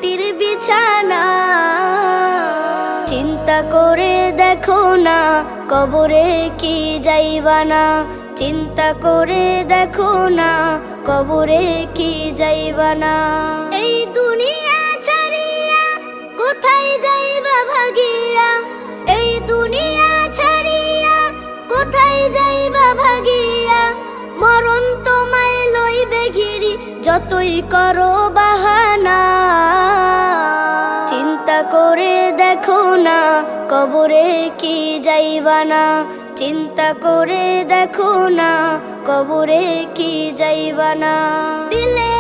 মাটির বিছানা। চিন্তা করে দেখো না কবরে কি যাইবা না, চিন্তা করে দেখো না কবরে কি যাইবা না। এই দুনিয়া ছাড়িয়া কোথায় যাইবা ভাগিয়া, এই দুনিয়া ছাড়িয়া কোথায় যাইবা ভাগিয়া। মরণ তোমায় লইবে ঘিরি যতই করো বাহানা। চিন্তা করে দেখো না কবরে কি যাইবা না, চিন্তা করে দেখো না কবরে কি যাইবা না। দিলে